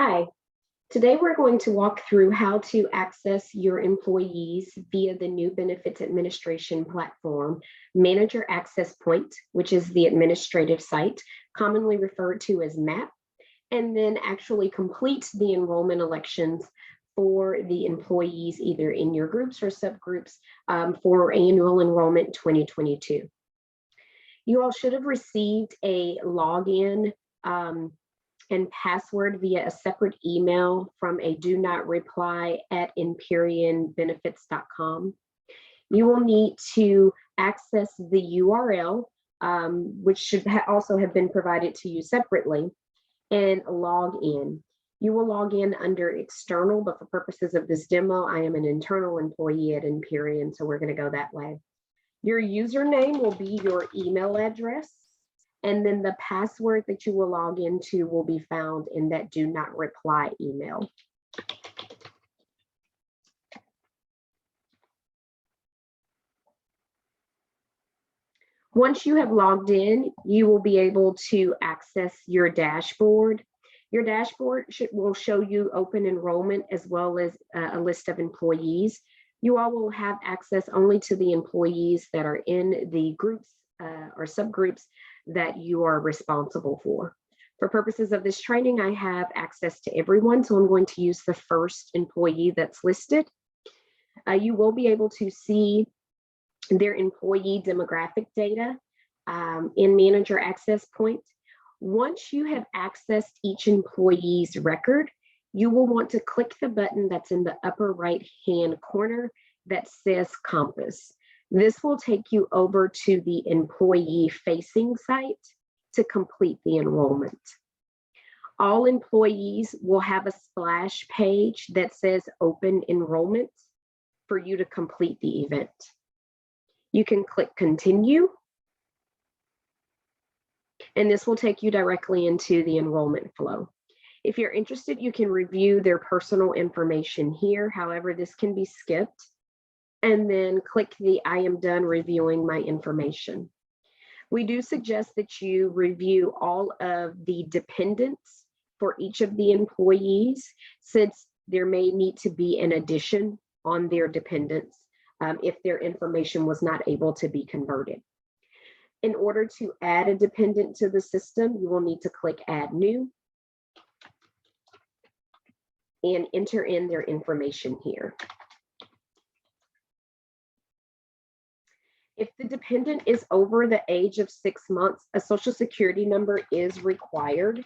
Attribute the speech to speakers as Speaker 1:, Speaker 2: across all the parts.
Speaker 1: Hi, today we're going to walk through how to access your employees via the new benefits administration platform, Manager Access Point, which is the administrative site, commonly referred to as MAP, and then actually complete the enrollment elections for the employees either in your groups or subgroups for annual enrollment 2022. You all should have received a login and password via a separate email from a do not reply at empyreanbenefits.com. You will need to access the URL, which should also have been provided to you separately, and log in. You will log in under external, but for purposes of this demo, I am an internal employee at Empyrean, so we're going to go that way. Your username will be your email address, and then the password that you will log into will be found in that do not reply email. Once you have logged in, you will be able to access your dashboard. Your dashboard will show you open enrollment as well as a list of employees. You all will have access only to the employees that are in the groups or subgroups that you are responsible for. For purposes of this training, I have access to everyone, so I'm going to use the first employee that's listed. You will be able to see their employee demographic data in Manager Access Point. Once you have accessed each employee's record, you will want to click the button that's in the upper right-hand corner that says Compass. This will take you over to the employee-facing site to complete the enrollment. All employees will have a splash page that says Open Enrollment for you to complete the event. You can click Continue, and this will take you directly into the enrollment flow. If you're interested, you can review their personal information here. However, this can be skipped, and then click the I am done reviewing my information. We do suggest that you review all of the dependents for each of the employees, since there may need to be an addition on their dependents if their information was not able to be converted. In order to add a dependent to the system, you will need to click Add New and enter in their information here. If the dependent is over the age of 6 months, a Social Security number is required.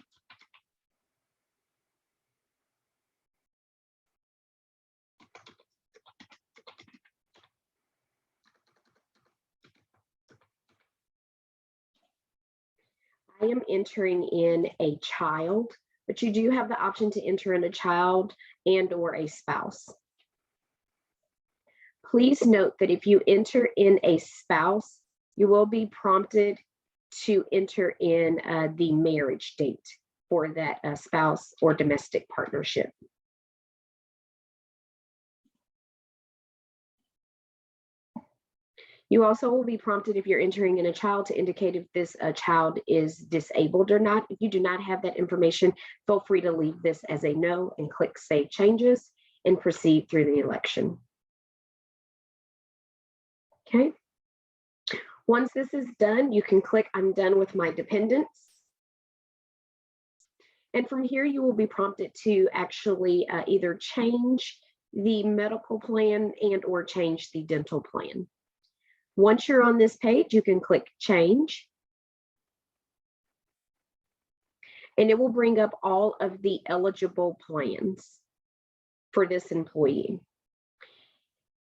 Speaker 1: I am entering in a child, but you do have the option to enter in a child and or a spouse. Please note that if you enter in a spouse, you will be prompted to enter in the marriage date for that spouse or domestic partnership. You also will be prompted if you're entering in a child to indicate if this child is disabled or not. If you do not have that information, feel free to leave this as a no and click Save Changes and proceed through the election. Okay. Once this is done, you can click I'm done with my dependents. And from here, you will be prompted to actually either change the medical plan and or change the dental plan. Once you're on this page, you can click Change. And it will bring up all of the eligible plans for this employee.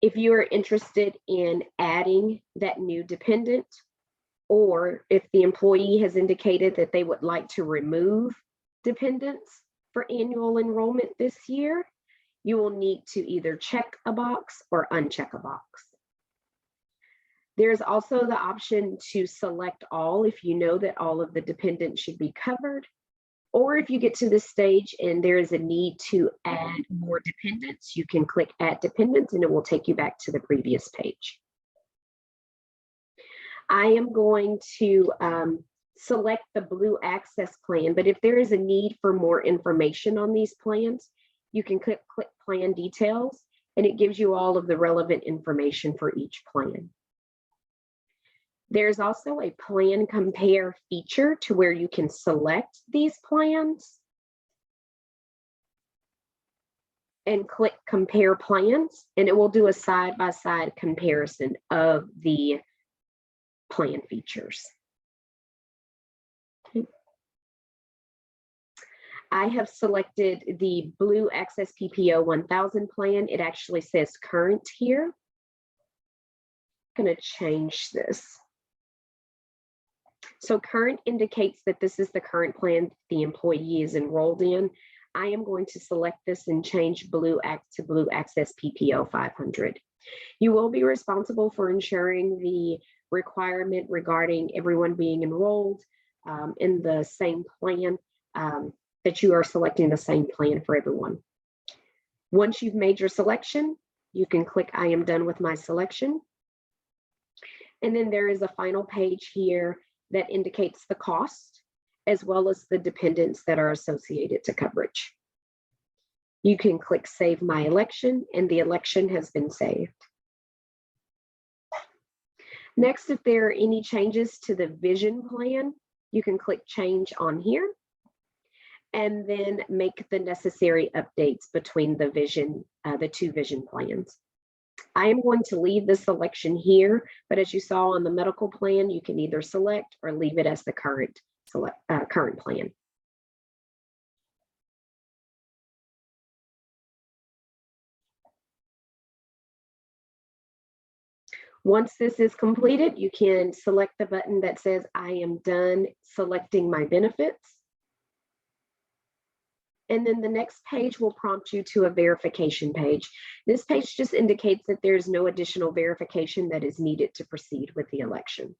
Speaker 1: If you are interested in adding that new dependent, or if the employee has indicated that they would like to remove dependents for annual enrollment this year, you will need to either check a box or uncheck a box. There's also the option to select all if you know that all of the dependents should be covered, or if you get to this stage and there is a need to add more dependents, you can click Add Dependents and it will take you back to the previous page. I am going to select the Blue Access plan, but if there is a need for more information on these plans, you can click Plan Details, and it gives you all of the relevant information for each plan. There's also a Plan Compare feature to where you can select these plans and click Compare Plans, and it will do a side-by-side comparison of the plan features. Okay. I have selected the Blue Access PPO 1000 plan. It actually says current here. I'm going to change this. So current indicates that this is the current plan the employee is enrolled in. I am going to select this and change Blue Access PPO 500. You will be responsible for ensuring the requirement regarding everyone being enrolled in the same plan, that you are selecting the same plan for everyone. Once you've made your selection, you can click I am done with my selection. And then there is a final page here that indicates the cost as well as the dependents that are associated to coverage. You can click Save My Election, and the election has been saved. Next, if there are any changes to the vision plan, you can click Change on here and then make the necessary updates between the two vision plans. I am going to leave the selection here, but as you saw on the medical plan, you can either select or leave it as the current plan. Once this is completed, you can select the button that says I am done selecting my benefits. And then the next page will prompt you to a verification page. This page just indicates that there's no additional verification that is needed to proceed with the election.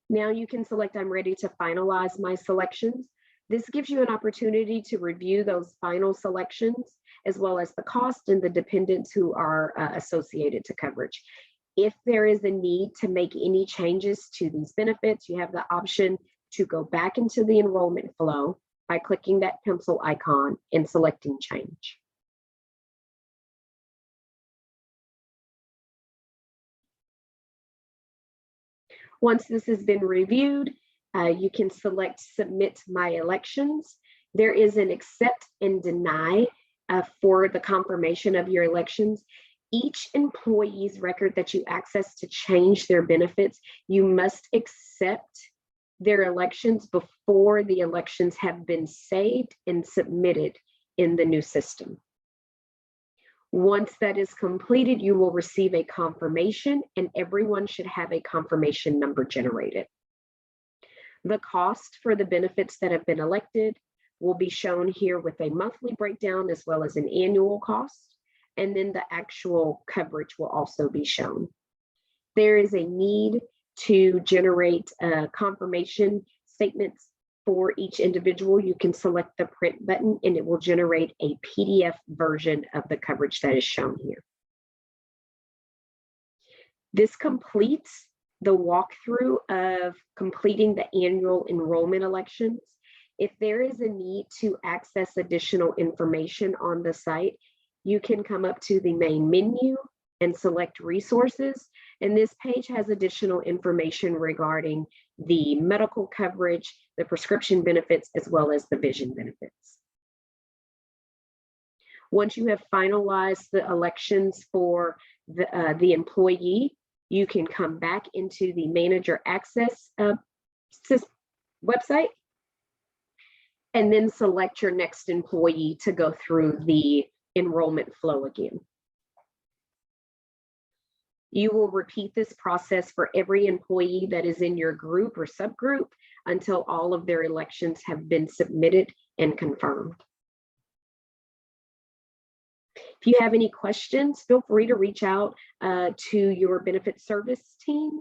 Speaker 1: Now you can select I'm ready to finalize my selections. This gives you an opportunity to review those final selections as well as the cost and the dependents who are associated to coverage. If there is a need to make any changes to these benefits, you have the option to go back into the enrollment flow by clicking that pencil icon and selecting change. Once this has been reviewed, you can select Submit My Elections. There is an accept and deny for the confirmation of your elections. Each employee's record that you access to change their benefits, you must accept their elections before the elections have been saved and submitted in the new system. Once that is completed, you will receive a confirmation, and everyone should have a confirmation number generated. The cost for the benefits that have been elected will be shown here with a monthly breakdown as well as an annual cost, and then the actual coverage will also be shown. There is a need to generate confirmation statements for each individual. You can select the print button and it will generate a PDF version of the coverage that is shown here. This completes the walkthrough of completing the annual enrollment elections. If there is a need to access additional information on the site, you can come up to the main menu and select resources. And this page has additional information regarding the medical coverage, the prescription benefits, as well as the vision benefits. Once you have finalized the elections for the employee, you can come back into the Manager Access website and then select your next employee to go through the enrollment flow again. You will repeat this process for every employee that is in your group or subgroup until all of their elections have been submitted and confirmed. If you have any questions, feel free to reach out to your benefit service team